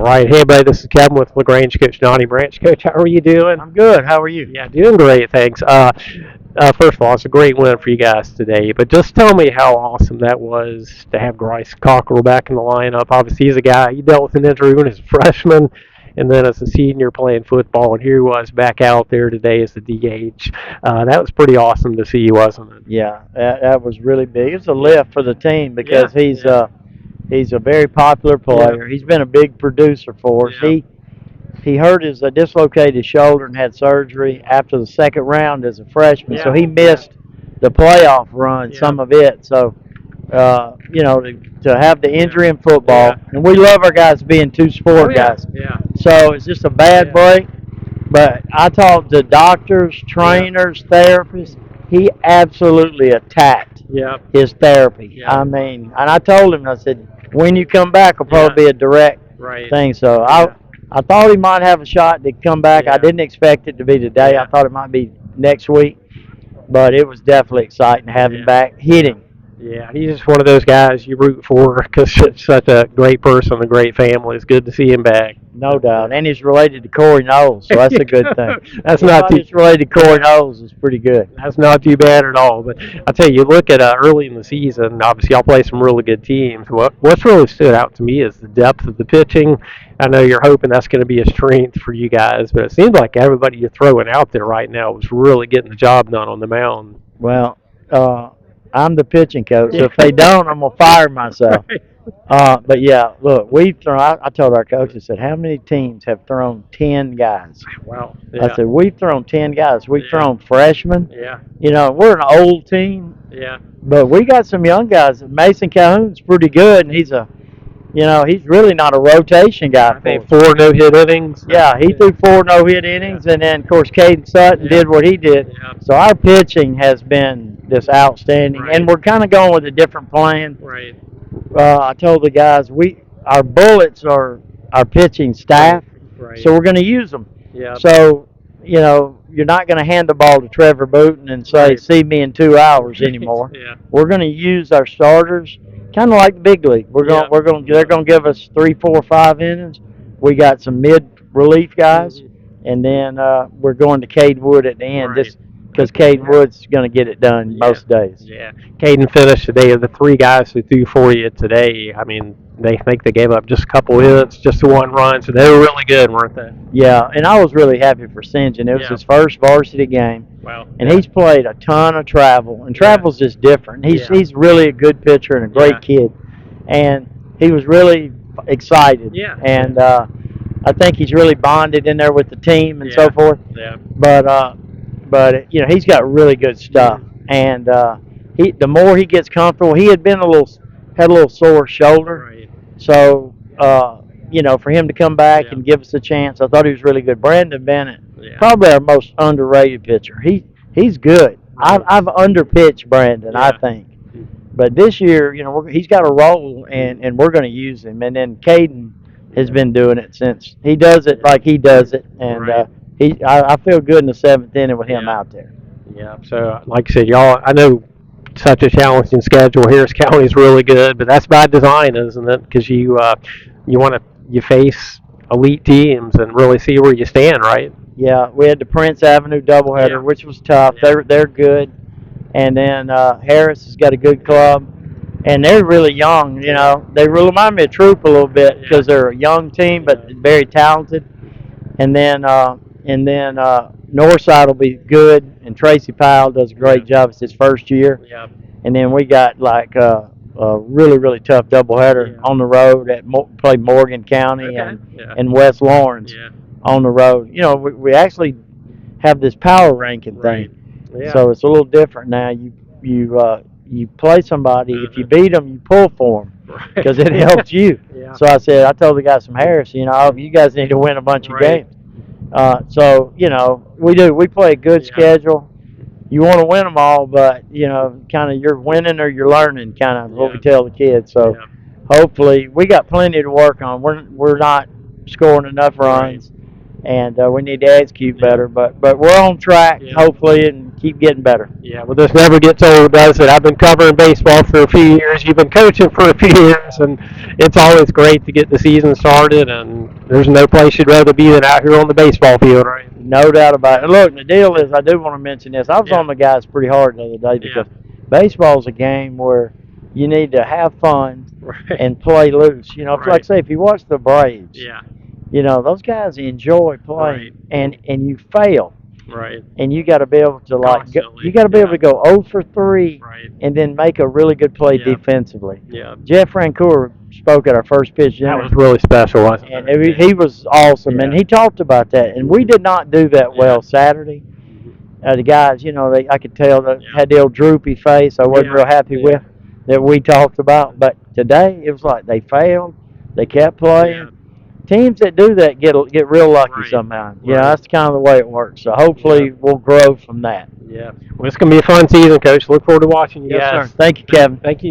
right. Hey, everybody, this is Kevin with LaGrange Coach Donnie Branch. Coach, how are you doing? I'm good. How are you? Yeah, doing great, thanks. First of all, it's a great win for you guys today, but just tell me how awesome that was to have Bryce Cockrell back in the lineup. Obviously, he's a guy, he dealt with an injury when he was a freshman, and then as a senior playing football, and here he was back out there today as the DH. That was pretty awesome to see, wasn't it? Yeah, that was really big. It's a lift for the team Yeah, because he's yeah, he's a very popular yeah, player. He's been a big producer for us. yeah. He hurt his dislocated shoulder and had surgery after the second round as a freshman, so Yeah, he yeah, missed the playoff run, yeah, some of it. So to have the yeah, injury in football, yeah. and we love our guys being two Oh sport yeah, guys. yeah, So it's just a bad yeah, break. But I talked to doctors, yeah, trainers, therapists. He absolutely attacked yeah, his therapy. yeah, I mean, and I told him, I said, when you come back, it'll yeah. probably be a direct Right. thing. So Yeah, I thought he might have a shot to come back. I yeah, didn't expect it to be today. I yeah, thought it might be next week, but it was definitely exciting to have him yeah. back hitting. Yeah, he's just one of those guys you root for because he's such a great person, a great family. It's good to see him back. No doubt. And he's related to Corey Knowles, so that's a good thing. That's not Anybody too. that's related to Corey Yeah, Knowles is pretty good. that's not too bad at all. But I tell you, look at early in the season. Obviously, y'all play some really good teams. What's really stood out to me is the depth of the pitching. I know you're hoping that's going to be a strength for you guys, but it seems like everybody you're throwing out there right now is really getting the job done on the mound. Well, I'm the pitching coach, so Yeah. if they don't, I'm gonna fire myself. Right. But yeah, look, we've thrown. I told our coach, I said, how many teams have thrown 10 guys? Wow. I Yeah. said, we've thrown 10 guys. We've Yeah. thrown freshmen. Yeah. You know, we're an old team, Yeah. but we got some young guys. Mason Calhoun's pretty good, and he's really not a rotation guy I for think us. 4 no-hit innings. Yeah, he threw 4 no-hit innings, and then of course Caden Sutton Yeah. did what he did. Yeah. So our pitching has been just outstanding, Right. and we're kind of going with a different plan. Right. I told the guys our bullets are our pitching staff, Right. so we're going to use them. Yeah. So you're not going to hand the ball to Trevor Booton and say, Right. "See me in 2 hours" anymore. Yeah. We're going to use our starters, kind of like the big league. Yeah. They're going to give us 3, 4, 5 innings. We got some mid relief guys, Mhm. and then we're going to Cade Wood at the end, Right. just because Cade Wood's going to get it done Yeah. most days. Yeah. Caden finished today. Of the 3 guys who threw for you today, I mean, they think they gave up just a couple hits, just the 1 run, so they were really good, weren't they? Yeah, and I was really happy for St. John. It was Yeah. his first varsity game, Wow. and he's played a ton of travel, and travel's just different. Yeah. He's really a good pitcher and a great Yeah. kid, and he was really excited. Yeah. And I think he's really bonded in there with the team and Yeah. so forth. Yeah. But he's got really good stuff, and the more he gets comfortable, he had had a little sore shoulder, Right. so for him to come back Yeah. and give us a chance, I thought he was really good. Brandon Bennett, Yeah. probably our most underrated pitcher. He's good. Right. I've underpitched Brandon, I Yeah. think, but this year, he's got a role, and we're going to use him. And then Caden has been doing it since he does it like he does it, and Right. I feel good in the 7th inning with him Yeah. out there. Yeah. So, like I said, y'all, I know such a challenging schedule. Harris County's really good, but that's by design, isn't it? Because you face elite teams and really see where you stand, right? Yeah, we had the Prince Avenue doubleheader, Yeah. which was tough. Yeah. They're good, and then Harris has got a good club, and they're really young. They remind me of Troop a little bit because they're a young team but very talented. And then Northside will be good, and Tracy Powell does a great job. It's his first year. Yeah. And then we got like a really, really tough doubleheader Yeah. on the road play Morgan County Okay. Yeah. and West Lawrence Yeah. on the road. We actually have this power ranking Right. thing, Yeah. so it's a little different now. You play somebody. If you beat them, you pull for them Right. because it helps you. Yeah. So I told the guys from Harris, you guys need to win a bunch of Right. games. So we do. We play a good Yeah. schedule. You want to win them all, but kind of you're winning or you're learning, kind of what we Yeah. tell the kids. So Yeah. hopefully we got plenty to work on. We're not scoring enough runs, and we need to execute Yeah. better. But we're on track, Yeah. hopefully, and keep getting better. Yeah, well, this never gets old, does it? I've been covering baseball for a few years. You've been coaching for a few years, and it's always great to get the season started. And there's no place you'd rather be than out here on the baseball field, right? No doubt about it. Look, the deal is, I do want to mention this. I was Yeah. on the guys pretty hard the other day Yeah. because baseball is a game where you need to have fun Right. and play loose. You know, if, like Right. say, if you watch the Braves, Yeah. you know, those guys enjoy playing, Right. and you fail, Right. and you got to be able to Constantly. you got to be able Yeah. to go 0 for 3, Right. and then make a really good play Yeah. defensively. Yeah. Jeff Francoeur spoke at our first pitch, That was really special, wasn't and it? he was awesome, and Yeah. he talked about that. And we did not do that well Yeah. Saturday. The guys, you know, I could tell that Yeah. had the old droopy face. I wasn't Yeah. real happy Yeah. with that we talked about. But today it was like they failed, they kept playing. Yeah. Teams that do that get real lucky Right. somehow. You Right. know, that's kind of the way it works. So hopefully Yeah. we'll grow from that. Yeah. Well, it's going to be a fun season, Coach. Look forward to watching you Yes, guys. sir. Thank you, Kevin. Thank you.